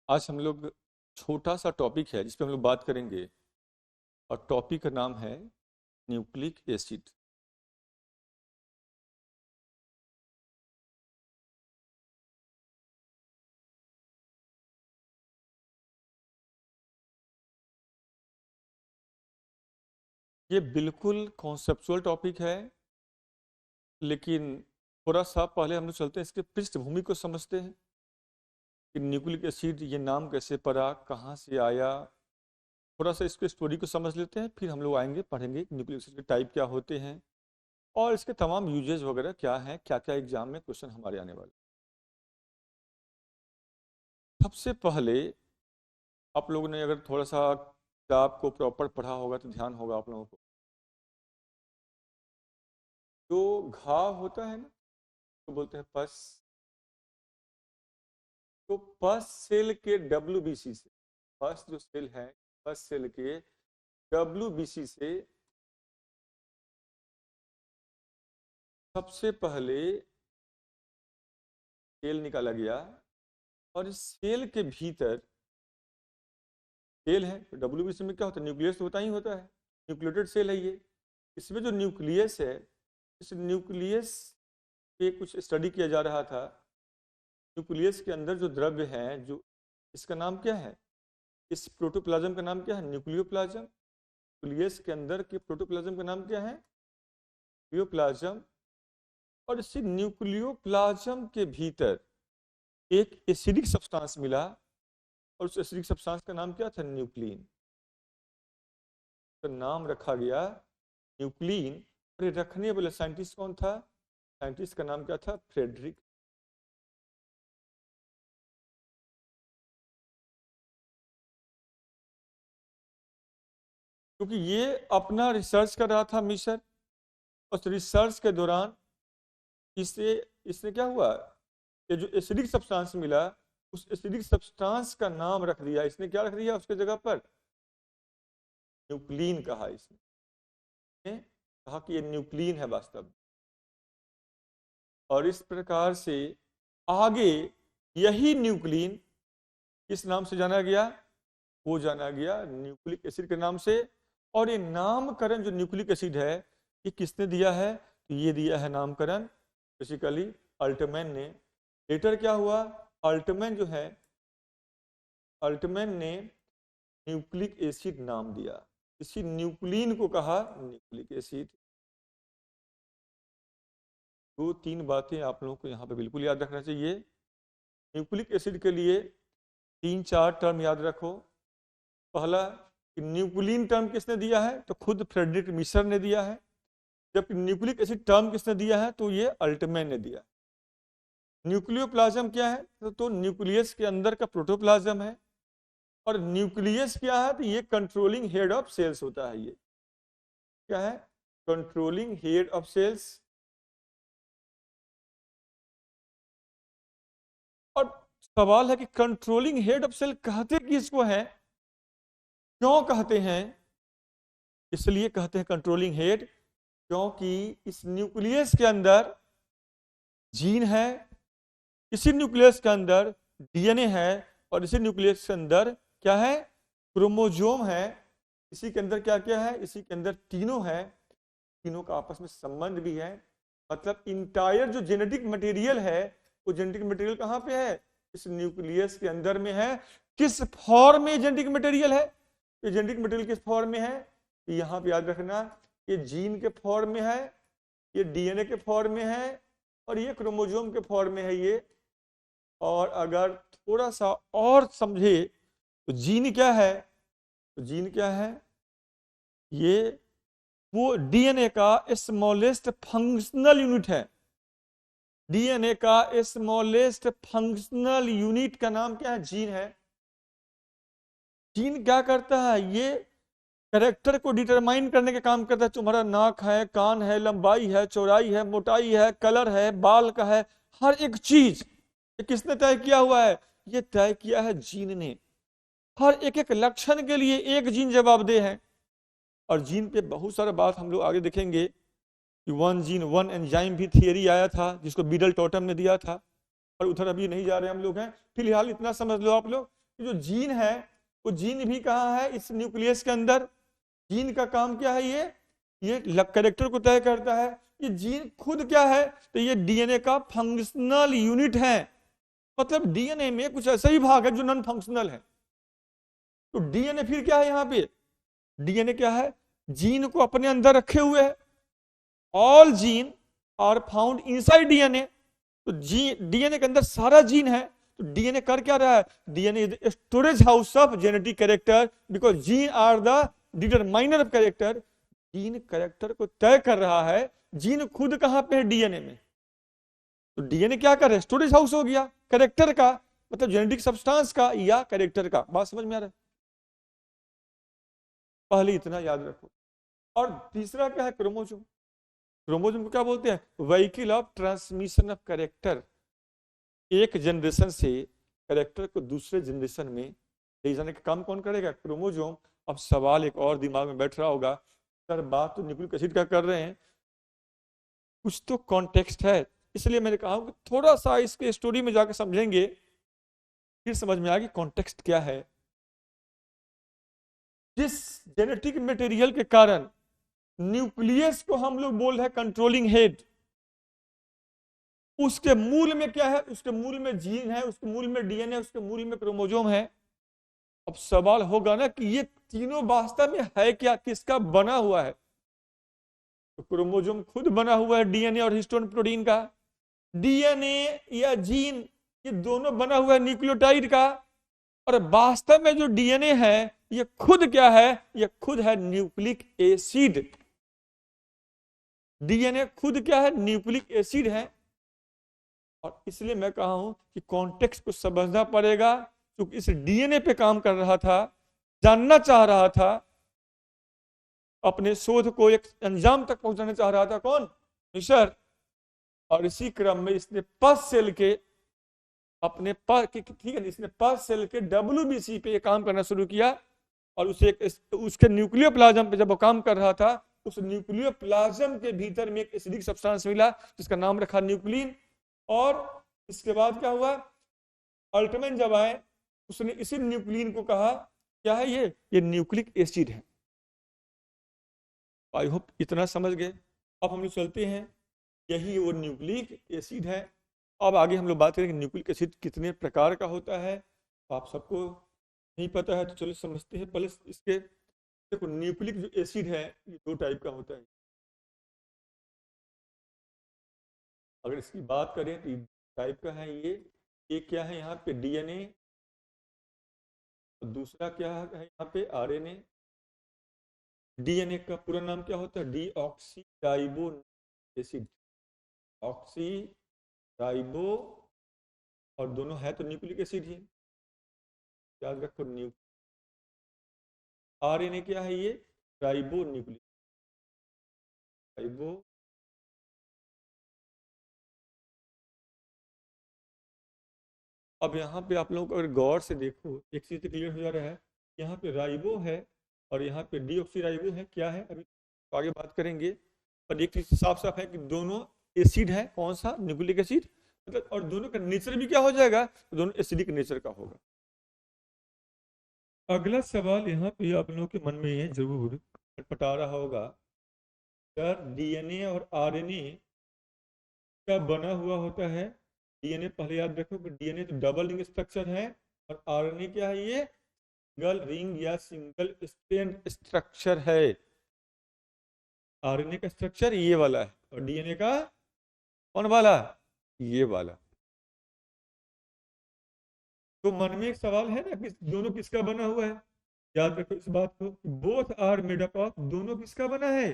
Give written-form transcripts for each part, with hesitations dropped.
आज हम लोग छोटा सा टॉपिक है जिस पे हम लोग बात करेंगे और टॉपिक का नाम है न्यूक्लिक एसिड। ये बिल्कुल कॉन्सेप्चुअल टॉपिक है, लेकिन थोड़ा सा पहले हम लोग चलते हैं, इसके पृष्ठभूमि को समझते हैं कि न्यूक्लिक एसिड ये नाम कैसे पड़ा, कहाँ से आया। थोड़ा सा इसके स्टोरी को समझ लेते हैं, फिर हम लोग आएंगे पढ़ेंगे न्यूक्लिक एसिड के टाइप क्या होते हैं और इसके तमाम यूजेज वगैरह क्या हैं, क्या क्या एग्जाम में क्वेश्चन हमारे आने वाले। सबसे पहले आप लोगों ने अगर थोड़ा सा किताब को प्रॉपर पढ़ा होगा तो ध्यान होगा आप लोगों को, जो घाव होता है ना तो बोलते हैं पस। तो पस सेल के WBC से, पस जो सेल है पस सेल के WBC से सबसे पहले सेल निकाला गया और इस सेल के भीतर सेल है। तो WBC में क्या होता है, न्यूक्लियस तो होता ही होता है, न्यूक्लियोटेड सेल है ये। इसमें जो न्यूक्लियस है, इस न्यूक्लियस पे कुछ स्टडी किया जा रहा था। न्यूक्लियस के अंदर जो द्रव्य है, जो इसका नाम क्या है, इस प्रोटोप्लाज्म का नाम क्या है, न्यूक्लियोप्लाज्म। न्यूक्लियस के अंदर के प्रोटोप्लाज्म का नाम क्या है, न्यूक्लियोप्लाज्म। और इसी न्यूक्लियोप्लाज्म के भीतर एक एसिडिक सब्सटेंस मिला और उस एसिडिक सब्सटेंस का नाम क्या था, न्यूक्लिन। तो नाम रखा गया न्यूक्लिन। और ये रखने वाला साइंटिस्ट कौन था, साइंटिस्ट का नाम क्या था, फ्रेडरिक। क्योंकि ये अपना रिसर्च कर रहा था मिशन, उस रिसर्च के दौरान इससे इसने क्या हुआ, ये जो एसिडिक सब्सटेंस मिला उस एसिडिक सब्सटेंस का नाम रख दिया इसने। क्या रख दिया उसके जगह पर, न्यूक्लिन कहा इसने, कहा कि ये न्यूक्लिन है वास्तव में। और इस प्रकार से आगे यही न्यूक्लिन किस नाम से जाना गया, वो जाना गया न्यूक्लिक एसिड के नाम से। और ये नामकरण जो न्यूक्लिक एसिड है ये किसने दिया है, तो ये दिया है नामकरण बेसिकली अल्टमैन ने। लेटर क्या हुआ, अल्टमैन जो है, अल्टमैन ने न्यूक्लिक एसिड नाम दिया, इसी न्यूक्लिन को कहा न्यूक्लिक एसिड। दो तीन बातें आप लोगों को यहाँ पे बिल्कुल याद रखना चाहिए। न्यूक्लिक एसिड के लिए तीन चार टर्म याद रखो। पहला, न्यूक्लिन टर्म किसने दिया है, तो खुद फ्रेडरिक मिशर ने दिया है। जबकि न्यूक्लिक एसिड टर्म किसने दिया है, तो ये अल्टमैन ने दिया। न्यूक्लियोप्लाज्म क्या है, तो न्यूक्लियस के अंदर का प्रोटोप्लाज्म है। और न्यूक्लियस क्या है, तो ये कंट्रोलिंग हेड ऑफ सेल्स होता है। ये क्या है, कंट्रोलिंग हेड ऑफ सेल्स। और सवाल है कि कंट्रोलिंग हेड ऑफ सेल कहते किसको है, क्यों कहते हैं, इसलिए कहते हैं कंट्रोलिंग हेड क्योंकि इस न्यूक्लियस के अंदर जीन है, इसी न्यूक्लियस के अंदर DNA है और इसी न्यूक्लियस के अंदर क्या है, क्रोमोजोम है। इसी के अंदर क्या क्या है, इसी के अंदर तीनों है, तीनों का आपस में संबंध भी है। मतलब इंटायर जो जेनेटिक मटेरियल है वो जेनेटिक मटेरियल कहाँ पे है, इस न्यूक्लियस के अंदर में है। किस फॉर्म में जेनेटिक मटेरियल है, ये जेनेटिक मटेरियल किस फॉर्म में है, यहाँ पे याद रखना, ये जीन के फॉर्म में है, ये DNA के फॉर्म में है और ये क्रोमोजोम के फॉर्म में है ये। और अगर थोड़ा सा और समझे तो जीन क्या है, तो जीन क्या है, ये वो DNA का स्मॉलेस्ट फंक्शनल यूनिट है। DNA का स्मॉलेस्ट फंक्शनल यूनिट का नाम क्या है, जीन है। जीन क्या करता है, ये कैरेक्टर को डिटरमाइन करने का काम करता है। तुम्हारा नाक है, कान है, लंबाई है, चौड़ाई है, मोटाई है, कलर है, बाल का है, हर एक चीज किसने तय किया हुआ है, ये तय किया है जीन ने। हर एक एक लक्षण के लिए एक जीन जवाबदेह है। और जीन पे बहुत सारा बात हम लोग आगे देखेंगे कि वन जीन वन एंजाइम भी थियरी आया था जिसको बीडल टॉटम ने दिया था, और उधर अभी नहीं जा रहे हम लोग हैं। फिलहाल इतना समझ लो आप लोग जो जीन है वो जीन भी कहाँ है, इस न्यूक्लियस के अंदर। जीन का काम क्या है, ये कैरेक्टर को तय करता है। ये जीन खुद क्या है, तो ये डीएनए का फंक्शनल यूनिट है। मतलब डीएनए में कुछ ऐसा ही भाग है जो नॉन फंक्शनल है। तो डीएनए फिर क्या है, यहाँ पे डीएनए क्या है, जीन को अपने अंदर रखे हुए है। All gene are found inside DNA. तो डीएनए के अंदर सारा जीन है। तो डीएनए कर क्या रहा है, DNA is storage house of genetic character, because gene are the determiner of character. Gene character को तय कर रहा है। जीन खुद कहां पे है, डीएनए में। तो डीएनए क्या कर रहा है, स्टोरेज हाउस हो गया कैरेक्टर का, मतलब जेनेटिक सब्सटेंस का या कैरेक्टर का। बात समझ में आ रहा है, पहले इतना याद रखो। और तीसरा क्या है, क्रोमोसोम। क्रोमोसोम को क्या बोलते हैं, vehicle of transmission of character. एक जनरेशन से कैरेक्टर को दूसरे जनरेशन में ले जाने का काम कौन करेगा, क्रोमोसोम। अब सवाल एक और दिमाग में बैठ रहा होगा, सर बात तो न्यूक्लिक एसिड का कर रहे हैं, कुछ तो कॉन्टेक्स्ट है। इसलिए मैंने कहा कि थोड़ा सा इसके स्टोरी में जाकर समझेंगे, फिर समझ में आएगी कॉन्टेक्स्ट क्या है। जिस जेनेटिक मटेरियल के कारण न्यूक्लियस को हम लोग बोल रहे हैं कंट्रोलिंग हेड, उसके मूल में क्या है, उसके मूल में जीन है, उसके मूल में डीएनए, उसके मूल में क्रोमोसोम है। अब सवाल होगा ना कि ये तीनों वास्तव में है क्या, किसका बना हुआ है। तो क्रोमोसोम खुद बना हुआ है डीएनए और हिस्टोन प्रोटीन का। डीएनए या जीन ये दोनों बना हुआ है न्यूक्लियोटाइड का। और वास्तव में जो डीएनए है ये खुद क्या है, ये खुद है न्यूक्लिक एसिड। डीएनए खुद क्या है, न्यूक्लिक एसिड है। और इसलिए मैं कहा हूं कि कॉन्टेक्स्ट को समझना पड़ेगा, क्योंकि इस डीएनए पे काम कर रहा था, जानना चाह रहा था, अपने शोध को एक अंजाम तक पहुंचाना चाह रहा था, कौन, फिशर। और इसी क्रम में इसने पस सेल के अपने ठीक है, इसने पस सेल के WBC पे काम करना शुरू किया। और उसे उसके न्यूक्लियोप्लाज्म पे जब वो काम कर रहा था, उस न्यूक्लियोप्लाज्म के भीतर में एक एसिडिक सब्सटेंस मिला जिसका नाम रखा न्यूक्लिन। और इसके बाद क्या हुआ, अल्टमैन जब आए उसने इसी न्यूक्लिन को कहा क्या है ये न्यूक्लिक एसिड है। आई होप इतना समझ गए। अब हम लोग चलते हैं, यही वो न्यूक्लिक एसिड है। अब आगे हम लोग बात करेंगे न्यूक्लिक एसिड कितने प्रकार का होता है। तो आप सबको नहीं पता है तो चलो समझते हैं पहले इसके। देखो न्यूक्लिक जो एसिड है ये 2 टाइप का होता है। अगर इसकी बात करें तो टाइप का है ये। एक क्या है यहाँ पे डीएनए, दूसरा क्या है यहाँ पे आरएनए। डीएनए का पूरा नाम क्या होता है, deoxy ribo acid. Oxy ribo, और दोनों है तो न्यूक्लिक एसिड ही, याद रखो। आरएनए क्या है, ये राइबो न्यूक्लिक राइबो। अब यहाँ पे आप लोगों को अगर गौर से देखो एक चीज तो क्लियर हो जा रहा है, यहाँ पे राइबो है और यहाँ पे डीऑक्सी राइबो है। क्या है अभी तो आगे बात करेंगे, पर एक चीज साफ साफ है कि दोनों एसिड है। कौन सा, न्यूक्लिक एसिड। मतलब और दोनों का नेचर भी क्या हो जाएगा, तो दोनों एसिडिक नेचर का होगा। अगला सवाल यहाँ पे आप लोगों के मन में ये जरूर खटपटा रहा होगा, सर डीएनए और आरएनए का बना हुआ होता है। डीएनए पहले याद रखो कि डीएनए तो डबल रिंग स्ट्रक्चर है, और आरएनए क्या है, ये सिंगल रिंग या सिंगल स्ट्रैंड स्ट्रक्चर है। आरएनए का स्ट्रक्चर ये वाला है और डीएनए का कौन वाला, ये वाला। तो मन में एक सवाल है ना कि दोनों किसका बना हुआ है। याद रखो इस बात को, both are made up of, दोनों किसका बना है,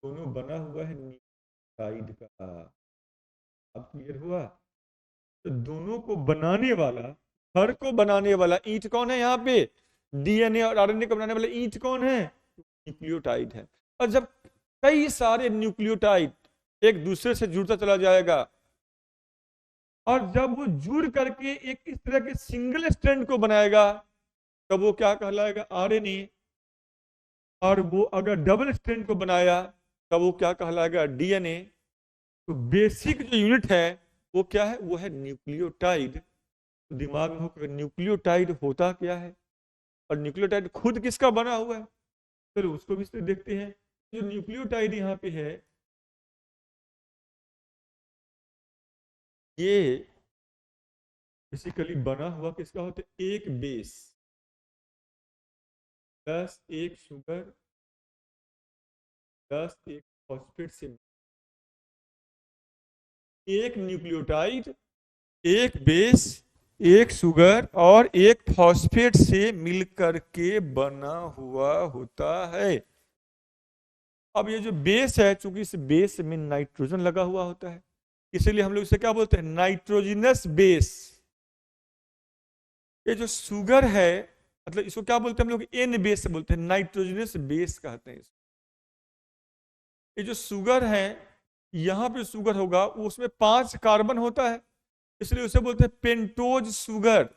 दोनों बना हुआ है न्यूक्लियोटाइड का। अब क्लियर हुआ। तो दोनों को बनाने वाला, हर को बनाने वाला ईंट कौन है यहाँ पे, डीएनए और आरएनए को बनाने वाला ईंट कौन है, न्यूक्लियोटाइड है। और जब कई सारे न्यूक्लियोटाइड एक दूसरे से जुड़ता चला जाएगा, और जब वो जुड़ करके एक इस तरह के सिंगल स्ट्रैंड को बनाएगा, तब वो क्या कहलाएगा, आरएनए। और वो अगर डबल स्ट्रैंड को बनाया तब वो क्या कहलाएगा, डीएनए। तो बेसिक जो यूनिट है वो क्या है, वो है न्यूक्लियोटाइड। तो दिमाग में होगा न्यूक्लियोटाइड होता क्या है और न्यूक्लियोटाइड खुद किसका बना हुआ है, फिर उसको भी देखते हैं। जो न्यूक्लियोटाइड यहाँ पे है ये बेसिकली बना हुआ किसका होता है, एक बेस प्लस एक शुगर प्लस एक फॉस्फेट से, एक न्यूक्लियोटाइड एक बेस एक शुगर और एक फॉस्फेट से मिलकर के बना हुआ होता है। अब ये जो बेस है, चूंकि इस बेस में नाइट्रोजन लगा हुआ होता है, इसीलिए हम लोग इसे क्या बोलते हैं, नाइट्रोजनस बेस। ये जो शुगर है, मतलब इसको क्या बोलते हैं हम लोग, एन बेस बोलते हैं, नाइट्रोजनस बेस कहते हैं इसको। ये जो शुगर है, यहां पे शुगर होगा उसमें 5 कार्बन होता है, इसलिए उसे बोलते हैं पेंटोज शुगर,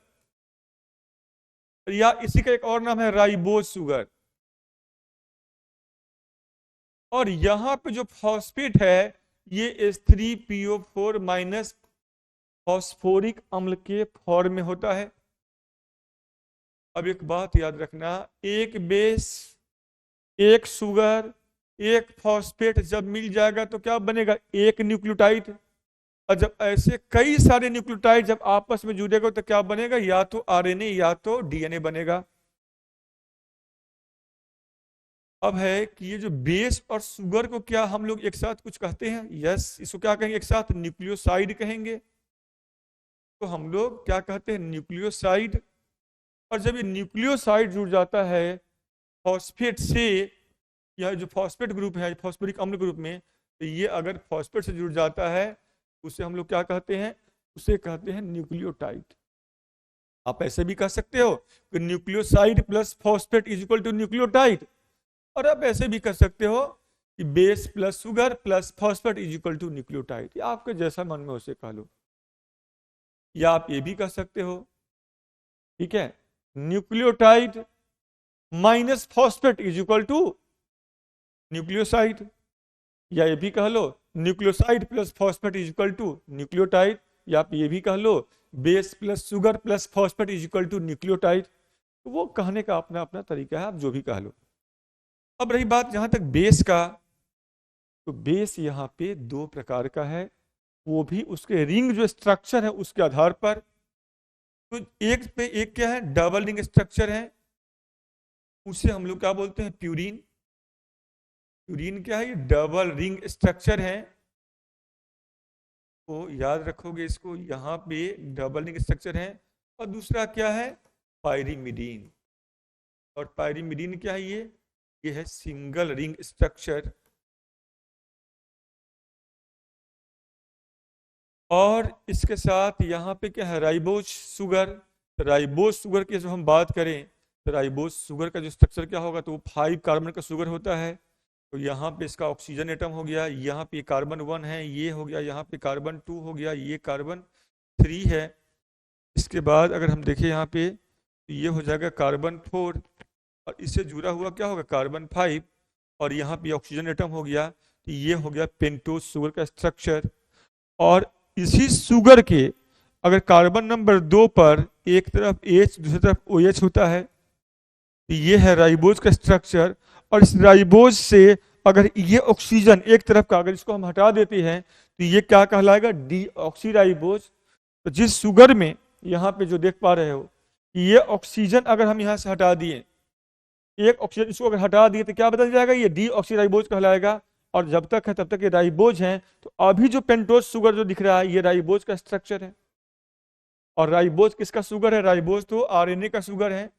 या इसी का एक और नाम है राइबोज शुगर। और यहां पे जो फॉस्फेट है ये H3PO4 माइनस फॉस्फोरिक अम्ल के फॉर्म में होता है। अब एक बात याद रखना, एक बेस एक शुगर एक फॉस्फेट जब मिल जाएगा तो क्या बनेगा, एक न्यूक्लियोटाइड। और जब ऐसे कई सारे न्यूक्लियोटाइड जब आपस में जुड़ेगा तो क्या बनेगा, या तो आरएनए या तो डीएनए बनेगा। अब है कि ये जो बेस और शुगर को क्या हम लोग एक साथ कुछ कहते हैं, यस, इसको क्या कहेंगे, एक साथ न्यूक्लियोसाइड कहेंगे। तो हम लोग क्या कहते हैं, न्यूक्लियोसाइड। और जब ये न्यूक्लियोसाइड जुड़ जाता है फॉस्फेट से, या जो फॉस्फेट ग्रुप है फॉस्फोरिक अम्ल ग्रुप में, तो ये अगर फॉस्फेट से जुड़ जाता है उसे हम लोग क्या कहते हैं, उसे कहते हैं न्यूक्लियोटाइड। आप ऐसे भी कह सकते हो कि nucleoside plus phosphate is equal to nucleotide, और आप ऐसे भी कर सकते हो कि base plus sugar plus phosphate is equal to nucleotide, या आपके जैसा मन में उसे कह लो। या आप ये भी कह सकते हो, ठीक है, nucleotide minus phosphate is equal to nucleoside, या ये भी कह लो nucleoside plus phosphate is equal to nucleotide, या आप ये भी कह लो base plus sugar plus phosphate is equal to nucleotide. तो वो कहने का अपना अपना तरीका है, आप जो भी कह लो। अब रही बात जहां तक बेस का, तो बेस यहाँ पे 2 प्रकार का है, वो भी उसके रिंग जो स्ट्रक्चर है उसके आधार पर। तो एक पे एक क्या है, डबल रिंग स्ट्रक्चर है, उसे हम लोग क्या बोलते हैं, प्यूरिन। प्यूरिन क्या है, ये डबल रिंग स्ट्रक्चर है, तो याद रखोगे इसको, यहाँ पे डबल रिंग स्ट्रक्चर है। और दूसरा क्या है, पायरीमिडीन। और पायरीमिडीन क्या है, ये है सिंगल रिंग स्ट्रक्चर। और इसके साथ यहाँ पे क्या है, राइबोज शुगर। राइबोज शुगर की जब हम बात करें तो राइबोज शुगर का जो स्ट्रक्चर क्या होगा, तो वो 5 कार्बन का शुगर होता है। तो यहाँ पे इसका ऑक्सीजन एटम हो गया, यहाँ पे कार्बन 1 है, ये हो गया, यहाँ पे कार्बन 2 हो गया, ये कार्बन 3 है। इसके बाद अगर हम देखें यहाँ पे, तो ये हो जाएगा कार्बन 4, और इससे जुड़ा हुआ क्या होगा, कार्बन 5, और यहाँ पे ऑक्सीजन एटम हो गया, तो ये हो गया पेंटोज शुगर का स्ट्रक्चर। और इसी शुगर के अगर कार्बन नंबर 2 पर एक तरफ H दूसरी तरफ OH होता है, तो ये है राइबोज का स्ट्रक्चर। और इस राइबोज से अगर ये ऑक्सीजन एक तरफ का अगर इसको हम हटा देते हैं तो ये क्या कहलाएगा, डीऑक्सीराइबोज। तो जिस शुगर में यहाँ पे जो देख पा रहे हो, ये ऑक्सीजन अगर हम यहाँ से हटा दिए, एक ऑक्सीजन इसको अगर हटा दिए तो क्या बदल जाएगा, ये डीऑक्सीराइबोज कहलाएगा। और जब तक है तब तक ये राइबोज है। तो अभी जो पेंटोज शुगर जो दिख रहा है ये राइबोज का स्ट्रक्चर है। और राइबोज किसका शुगर है, राइबोज तो आरएनए का शुगर है।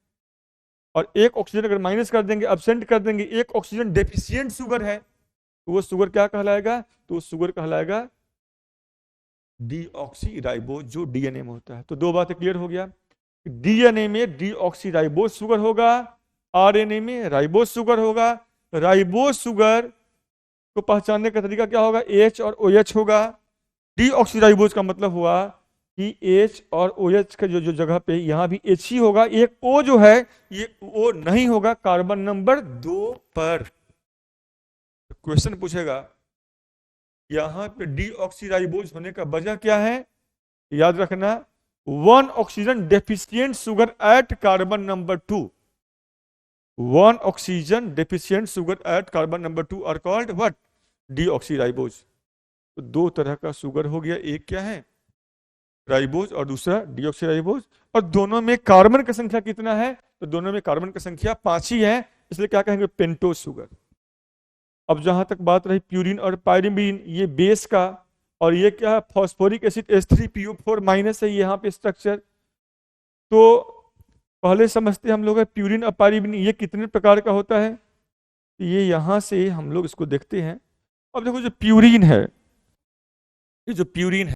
और एक ऑक्सीजन अगर माइनस कर देंगे, अब्सेंट कर देंगे, एक ऑक्सीजन डेफिशिएंट शुगर है, तो वो शुगर क्या कहलाएगा, तो वो शुगर कहलाएगा डीऑक्सीराइबोज, जो डीएनए में होता है। तो 2 बातें क्लियर हो गया, डीएनए में डीऑक्सीराइबोज शुगर होगा, आरएनए में राइबोज शुगर होगा। राइबोज शुगर को पहचानने का तरीका क्या होगा, H और OH होगा। डीऑक्सीराइबोज का मतलब हुआ कि H और OH का जो जगह पे यहाँ भी H ही होगा, एक O जो है ये O नहीं होगा कार्बन नंबर 2 पर। क्वेश्चन पूछेगा यहाँ पे डीऑक्सीराइबोज होने का वजह क्या है, याद रखना one oxygen deficient sugar at carbon number 2, one oxygen deficient sugar at carbon number 2 are called what? Deoxyribose. तो दो तरह का सुगर हो गया, एक क्या है राइबोज और दूसरा डीऑक्सीराइबोज, और दोनों में कार्बन की संख्या कितना है? तो दोनों में कार्बन की संख्या 5 ही है, इसलिए क्या कहेंगे? Pentose sugar. अब जहां तक बात रही प्यूरिन और पायरिमिडिन, ये बेस का, और ये क्या है? फॉस्फोरिक एसिड H3PO4 माइनस है यहाँ पे स्ट्रक्चर। तो पहले समझते हम लोग है प्यूरिन और पायरिमिडिन ये कितने प्रकार का होता है। ये यहां से हम लोग इसको देखते हैं। अब देखो जो प्यूरिन है, ये जो प्यूरिन है